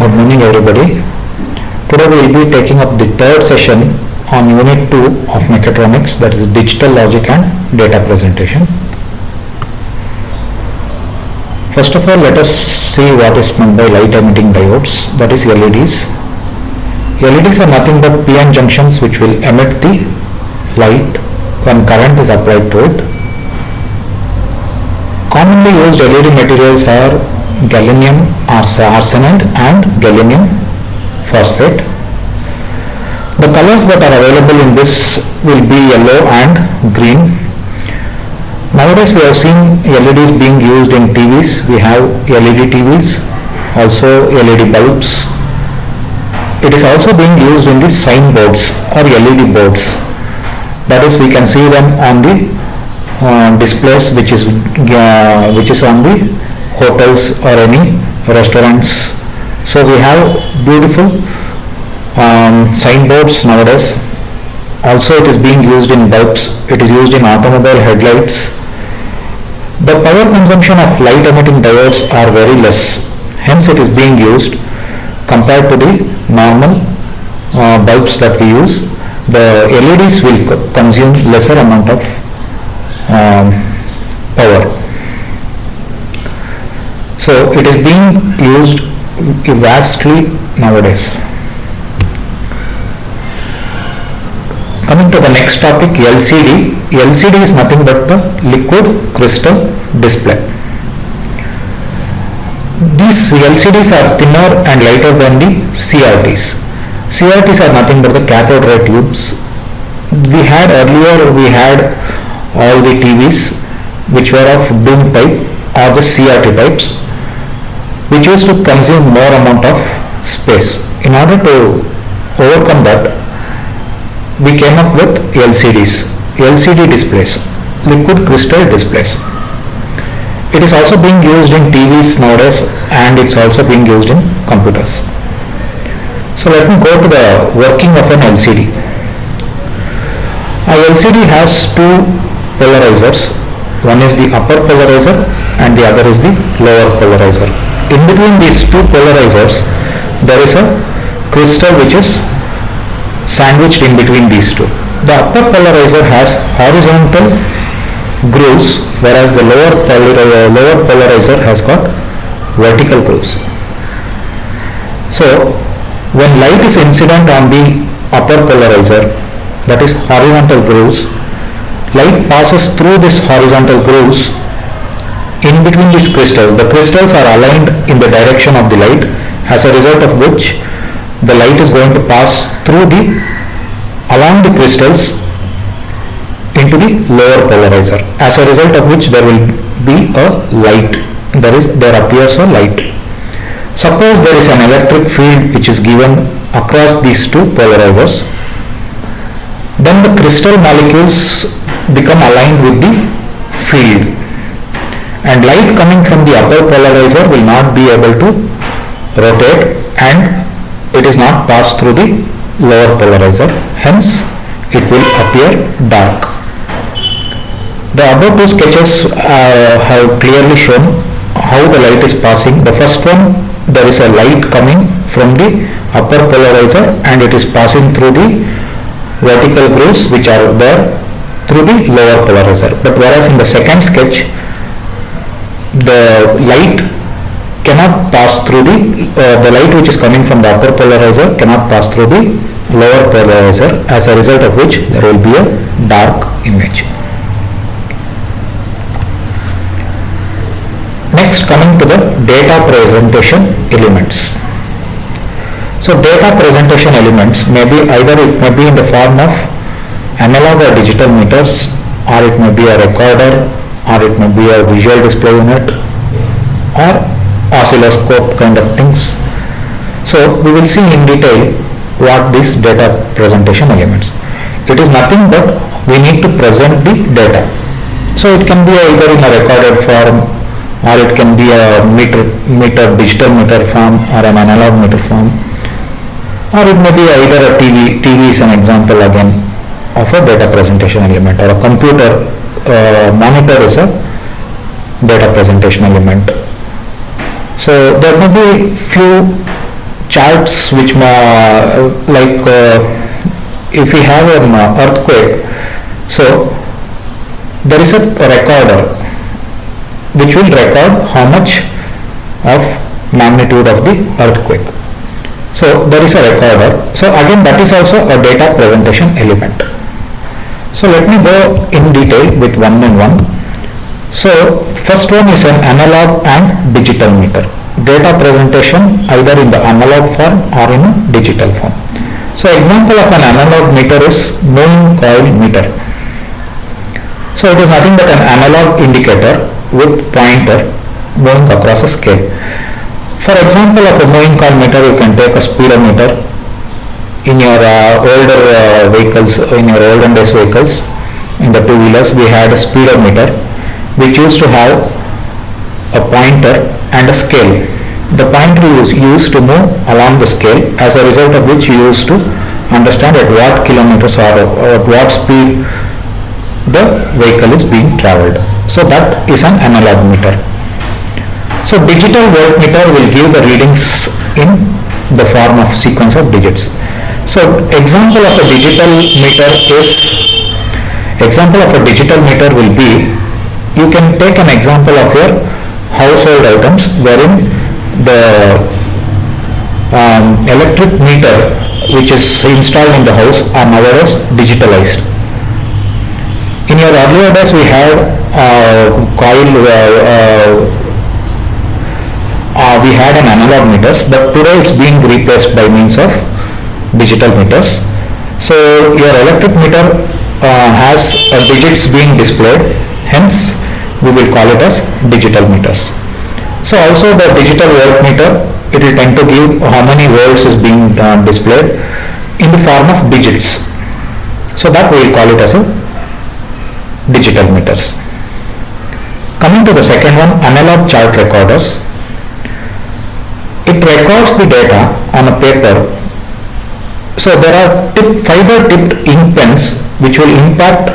Good morning everybody. Today we will be taking up the third session on Unit 2 of Mechatronics, that is Digital Logic and Data Presentation. First of all, let us see what is meant by light emitting diodes, that is LEDs. LEDs are nothing but PN junctions which will emit the light when current is applied to it. Commonly used LED materials are gallium arsenide and gallium phosphate. The colors that are available in this will be yellow and green. Nowadays we have seen LEDs being used in TVs. We have LED TVs, also LED bulbs. It is also being used in the signboards or LED boards. That is, we can see them on the displays which is on the hotels or any restaurants. So we have beautiful signboards nowadays. Also it is being used in bulbs. It is used in automobile headlights. The power consumption of light emitting diodes are very less. Hence it is being used compared to the normal bulbs that we use. The LEDs will consume lesser amount of power. So it is being used vastly nowadays. Coming to the next topic, LCD. LCD is nothing but the liquid crystal display. These LCDs are thinner and lighter than the CRTs. CRTs are nothing but the cathode ray tubes. Earlier we had all the TVs which were of DOOM type or the CRT types, which used to consume more amount of space. In order to overcome that, we came up with LCDs, LCD displays, liquid crystal displays. It is also being used in TVs nowadays, and it's also being used in computers. So let me go to the working of an LCD. A LCD has two polarizers. One is the upper polarizer and the other is the lower polarizer. In between these two polarizers, there is a crystal which is sandwiched in between these two. The upper polarizer has horizontal grooves, whereas the lower polarizer has got vertical grooves. So when light is incident on the upper polarizer, that is horizontal grooves, light passes through this horizontal grooves in between these crystals. The crystals are aligned in the direction of the light, as a result of which the light is going to pass through along the crystals into the lower polarizer, as a result of which there will be a light. There appears a light. Suppose there is an electric field which is given across these two polarizers, then the crystal molecules become aligned with the field, and light coming from the upper polarizer will not be able to rotate, and it is not passed through the lower polarizer. Hence it will appear dark. The above two sketches have clearly shown how the light is passing. The first one, there is a light coming from the upper polarizer and it is passing through the vertical grooves which are there through the lower polarizer. But whereas in the second sketch, the light cannot pass through the light which is coming from the upper polarizer cannot pass through the lower polarizer, as a result of which there will be a dark image. Next, coming to the data presentation elements. So data presentation elements may be in the form of analog or digital meters, or it may be a recorder, or it may be a visual display unit, or oscilloscope kind of things. So we will see in detail what these data presentation elements. It is nothing but we need to present the data. So it can be either in a recorded form, or it can be a digital meter form, or an analog meter form, or it may be either a TV. TV is an example again of a data presentation element, or a computer monitor is a data presentation element. So there may be few charts which if we have an earthquake, so there is a recorder which will record how much of magnitude of the earthquake. So there is a recorder. So again, that is also a data presentation element. So let me go in detail with one and one. So first one is an analog and digital meter. Data presentation either in the analog form or in a digital form. So example of an analog meter is moving coil meter. So it is nothing but an analog indicator with pointer moving across a scale. For example of a moving coil meter, you can take a speedometer. In your older vehicles, in your olden days vehicles, in the two-wheelers, we had a speedometer which used to have a pointer and a scale. The pointer is used to move along the scale, as a result of which you used to understand at what kilometers or at what speed the vehicle is being travelled. So that is an analog meter. So digital voltmeter will give the readings in the form of sequence of digits. So example of a digital meter will be, you can take an example of your household items wherein the electric meter which is installed in the house are nowadays digitalized. In your earlier days we had we had an analog meters, but today it's being replaced by means of digital meters. So your electric meter has digits being displayed, hence we will call it as digital meters. So also the digital voltmeter, it will tend to give how many volts is being displayed in the form of digits. So that we will call it as a digital meters. Coming to the second one, analog chart recorders. It records the data on a paper. So there are fiber tipped ink pens which will impact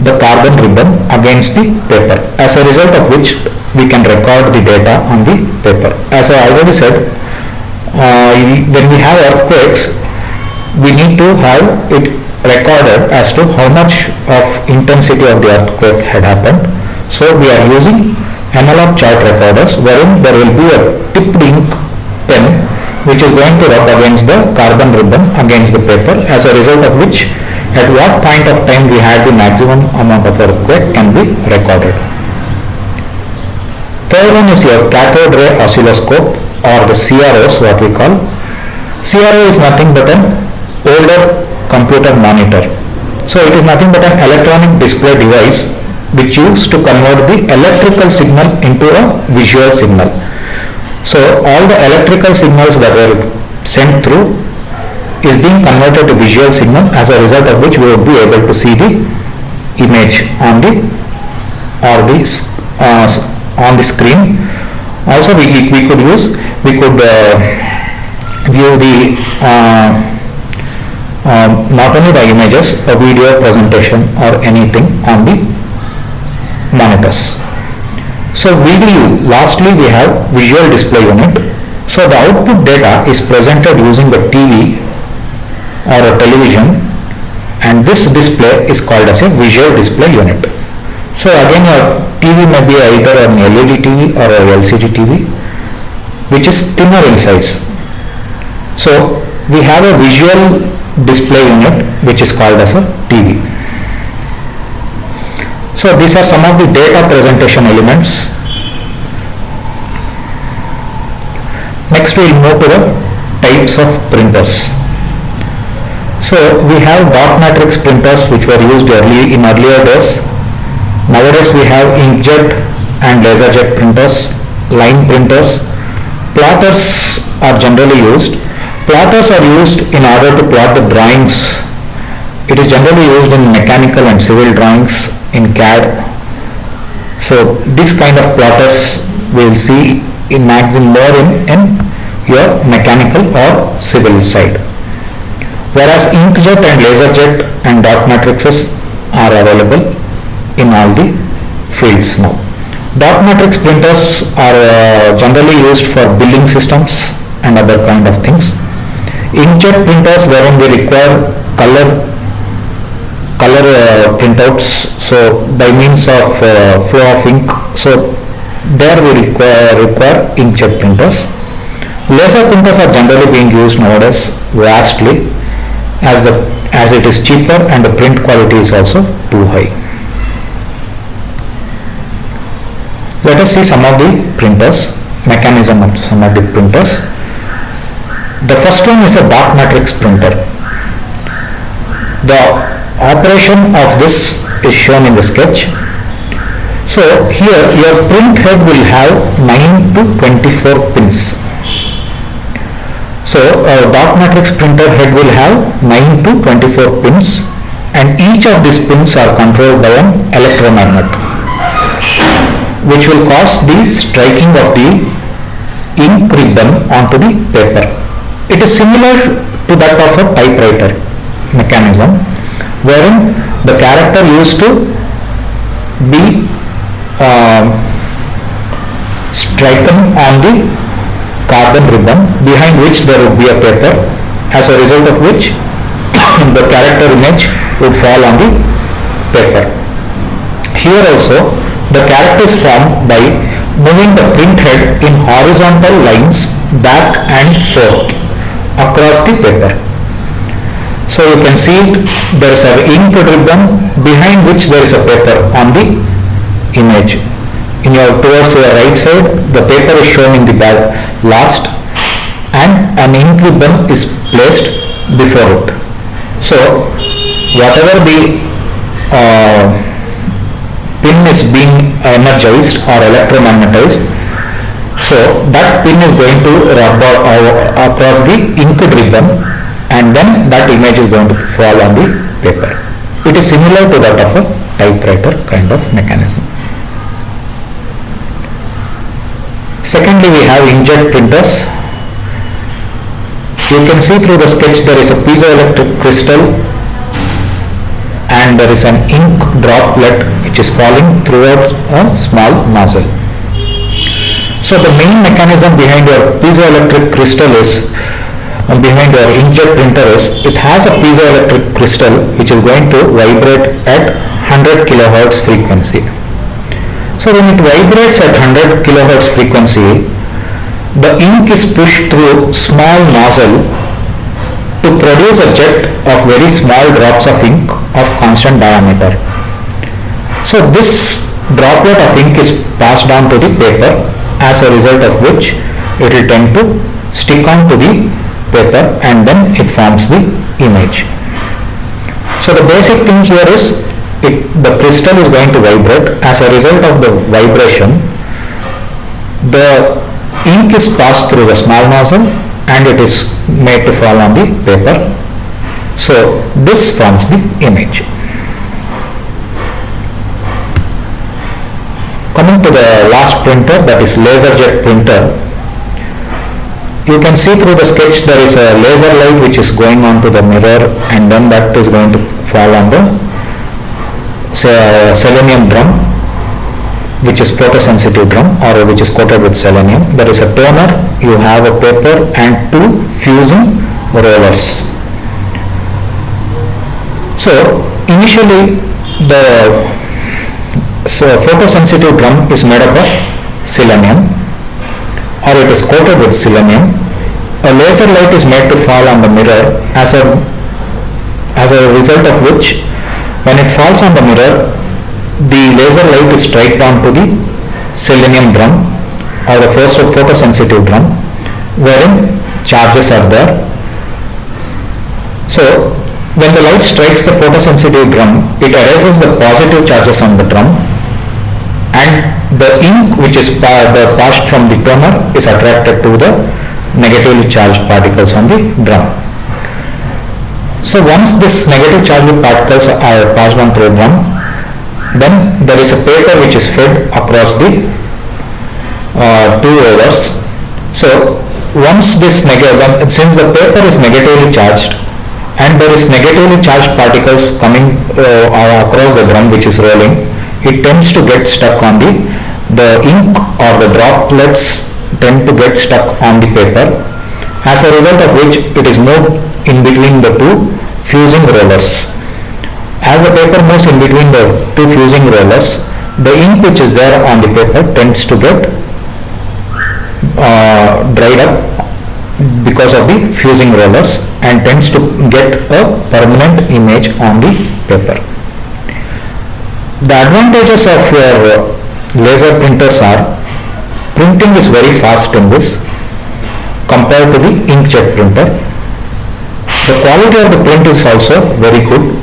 the carbon ribbon against the paper, as a result of which we can record the data on the paper. As I already said, when we have earthquakes, we need to have it recorded as to how much of intensity of the earthquake had happened. So we are using analog chart recorders wherein there will be a tipped ink pen which is going to rub against the carbon ribbon against the paper, as a result of which at what point of time we had the maximum amount of earthquake can be recorded. Third one is your cathode ray oscilloscope, or the CROs, what we call. CRO is nothing but an older computer monitor. So it is nothing but an electronic display device which used to convert the electrical signal into a visual signal. So all the electrical signals that were sent through is being converted to visual signal, as a result of which we would be able to see the image on the screen. Also we could view the not only the images, a video presentation or anything on the monitors. So VDU, lastly we have visual display unit. So the output data is presented using the TV or a television, and this display is called as a visual display unit. So again, your TV may be either an LED TV or a LCD TV which is thinner in size. So we have a visual display unit which is called as a TV. So these are some of the data presentation elements. Next we will move to the types of printers. So we have dot matrix printers which were used in earlier days. Nowadays we have inkjet and laserjet printers, line printers. Plotters are generally used. Plotters are used in order to plot the drawings. It is generally used in mechanical and civil drawings in CAD. So this kind of plotters we will see in maximum more in your mechanical or civil side. Whereas inkjet and laserjet and dot matrices are available in all the fields now. Dot matrix printers are generally used for billing systems and other kind of things. Inkjet printers wherein we require color printouts, so by means of flow of ink, so there we require inkjet printers. Laser printers are generally being used nowadays vastly, as it is cheaper and the print quality is also too high. Let us see some of the printers, mechanism of some of the printers. The first one is a dot matrix printer. The operation of this is shown in the sketch. So here your print head will have 9 to 24 pins. So a dot matrix printer head will have 9 to 24 pins, and each of these pins are controlled by an electromagnet, which will cause the striking of the ink ribbon onto the paper. It is similar to that of a typewriter mechanism, wherein the character used to be striken on the carbon ribbon, behind which there would be a paper, as a result of which the character image would fall on the paper. Here also the character is formed by moving the print head in horizontal lines back and forth across the paper. So you can see there is an ink ribbon behind which there is a paper on the image. Towards your right side, the paper is shown in the last, and an ink ribbon is placed before it. So whatever the pin is being energized or electromagnetized, so that pin is going to rub across the inked ribbon, and then that image is going to fall on the paper. It is similar to that of a typewriter kind of mechanism. Secondly, we have inkjet printers. You can see through the sketch there is a piezoelectric crystal and there is an ink droplet which is falling throughout a small nozzle. So the main mechanism behind your piezoelectric crystal is, behind your inkjet printer is, it has a piezoelectric crystal which is going to vibrate at 100 kilohertz frequency. So when it vibrates at 100 kilohertz frequency, the ink is pushed through small nozzle to produce a jet of very small drops of ink of constant diameter. So this droplet of ink is passed on to the paper, as a result of which it will tend to stick on to the paper and then it forms the image. So the basic thing here is the crystal is going to vibrate. As a result of the vibration, the ink is passed through the small nozzle and it is made to fall on the paper. So this forms the image. Coming to the last printer, that is laser jet printer. You can see through the sketch there is a laser light which is going on to the mirror, and then that is going to fall on the selenium drum, which is photosensitive drum or which is coated with selenium. There is a toner, you have a paper and two fusing rollers. So initially the photosensitive drum is made up of selenium, or it is coated with selenium. A laser light is made to fall on the mirror, as a result of which, when it falls on the mirror, the laser light is striked onto the selenium drum or the photosensitive drum, wherein charges are there. So when the light strikes the photosensitive drum, it erases the positive charges on the drum, and the ink which is passed from the toner is attracted to the negatively charged particles on the drum. So once this negative charged particles are passed on through drum, then there is a paper which is fed across the two rollers. So once this since the paper is negatively charged and there is negatively charged particles coming across the drum which is rolling, it tends to get stuck on the ink, or the droplets tend to get stuck on the paper. as a result of which it is moved in between the two fusing rollers. As the paper moves in between the two fusing rollers, the ink which is there on the paper tends to get dried up because of the fusing rollers and tends to get a permanent image on the paper. The advantages of your laser printers are printing is very fast in this compared to the inkjet printer. The quality of the print is also very good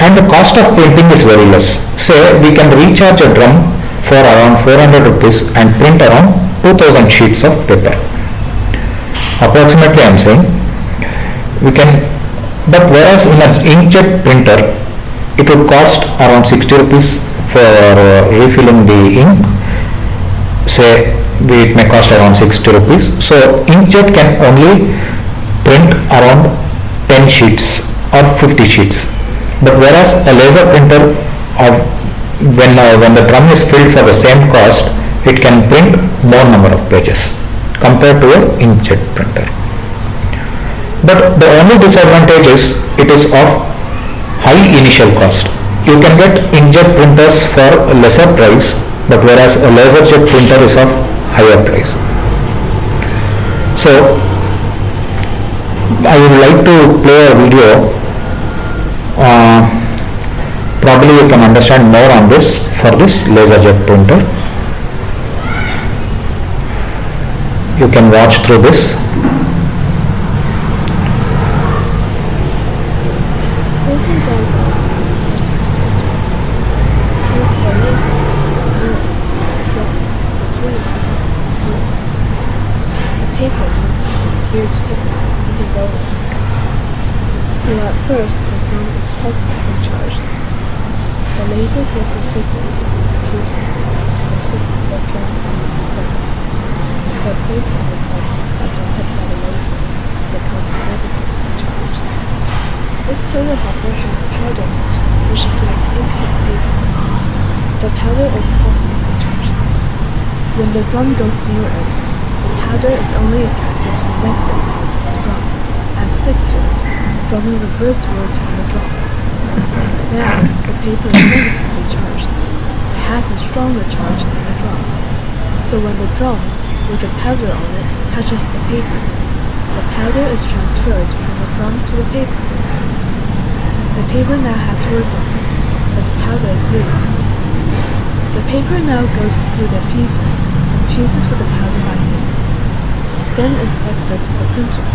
and the cost of printing is very less. Say we can recharge a drum for around 400 rupees and print around 2000 sheets of paper. Approximately I am saying we can, but whereas in an inkjet printer it would cost around 60 rupees for refilling the ink. Say it may cost around 60 rupees. So inkjet can only print around 10 sheets or 50 sheets. But whereas a laser printer of when the drum is filled for the same cost, it can print more number of pages compared to an inkjet printer. But the only disadvantage is it is of high initial cost. You can get inkjet printers for a lesser price, but whereas a laserjet printer is of higher price. So I would like to play a video. Probably you can understand more on this for this laserjet printer. You can watch through this. Laser diagram use the laser, the paper moves to adhere to the using rollers. So at first the drum is positively charged. The laser gets a signal from the computer and puts the drum on the point. The point of the drum that got hit by the laser becomes negatively charged. This solar buffer has powder in it, which is like ink and paper. The powder is positively charged. When the drum goes near it, the powder is only attracted to the negative part of the drum and sticks to it, forming reverse words on the drum. Now, the paper is negatively charged. It has a stronger charge than the drum. So when the drum, with the powder on it, touches the paper, the powder is transferred from the drum to the paper. The paper now has words on it, but the powder is loose. The paper now goes through the fuser and fuses with the powder magnet. Then it exits the printer,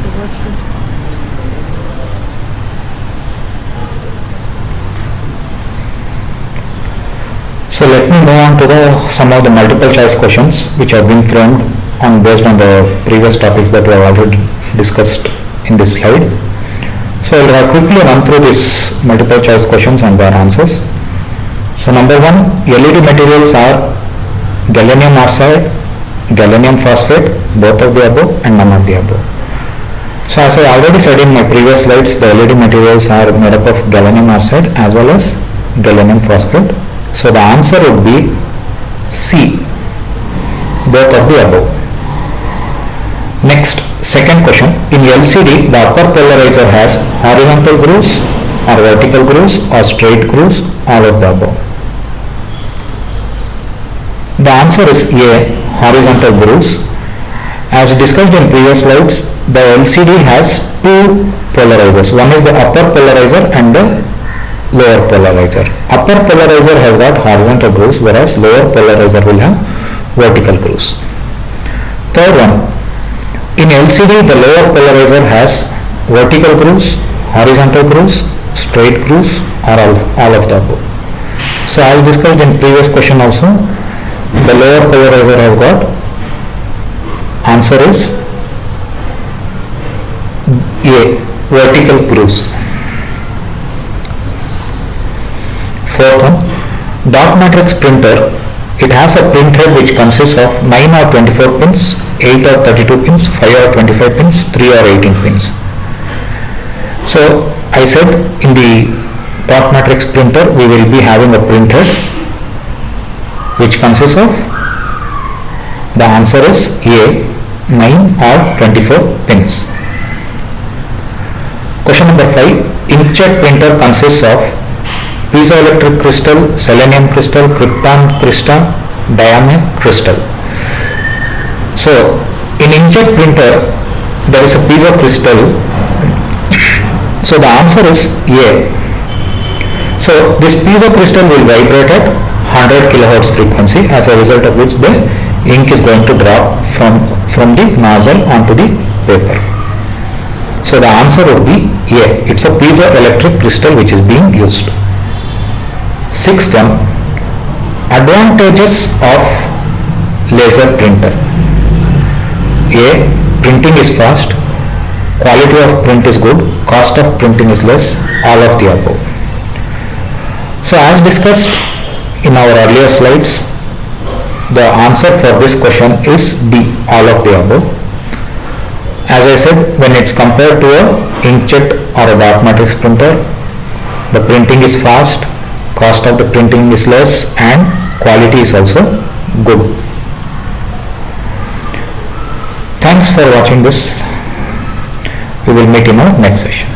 the word printer on it. So let me move on to some of the multiple choice questions which have been framed based on the previous topics that we have already discussed in this slide. So I will quickly run through these multiple choice questions and their answers. So number 1, LED materials are gallium arsenide, gallium phosphate, both of the above and none of the above. So as I already said in my previous slides, the LED materials are made up of gallium arsenide as well as gallium phosphate. So the answer would be C, both of the above. Next, second question. In LCD, the upper polarizer has horizontal grooves or vertical grooves or straight grooves, all of the above. The answer is A, horizontal grooves. As discussed in previous slides, the LCD has two polarizers. One is the upper polarizer and the lower polarizer. Upper polarizer has got horizontal grooves, whereas lower polarizer will have vertical grooves. Third one, in LCD the lower polarizer has vertical grooves, horizontal grooves, straight grooves, or all of the above. So as discussed in previous question also, the lower polarizer has got, answer is A, vertical grooves. Fourth one, dot matrix printer, it has a print head which consists of 9 or 24 pins, 8 or 32 pins, 5 or 25 pins, 3 or 18 pins. So I said in the dot matrix printer we will be having a print head which consists of, the answer is A, 9 or 24 pins. Question number 5. Inkjet printer consists of piezoelectric crystal, selenium crystal, krypton crystal, diamond crystal. So in inkjet printer there is a piezo crystal. So the answer is A. So this piezo crystal will vibrate at 100 kilohertz frequency, as a result of which the ink is going to drop from the nozzle onto the paper. So the answer would be A. It's a piezoelectric crystal which is being used. Sixth one, advantages of laser printer. A. Printing is fast, quality of print is good, cost of printing is less, all of the above. So as discussed in our earlier slides, the answer for this question is D, all of the above. As I said, when it's compared to a inkjet or a dot matrix printer, the printing is fast, cost of the printing is less, and quality is also good. Thanks for watching this. We will meet in our next session.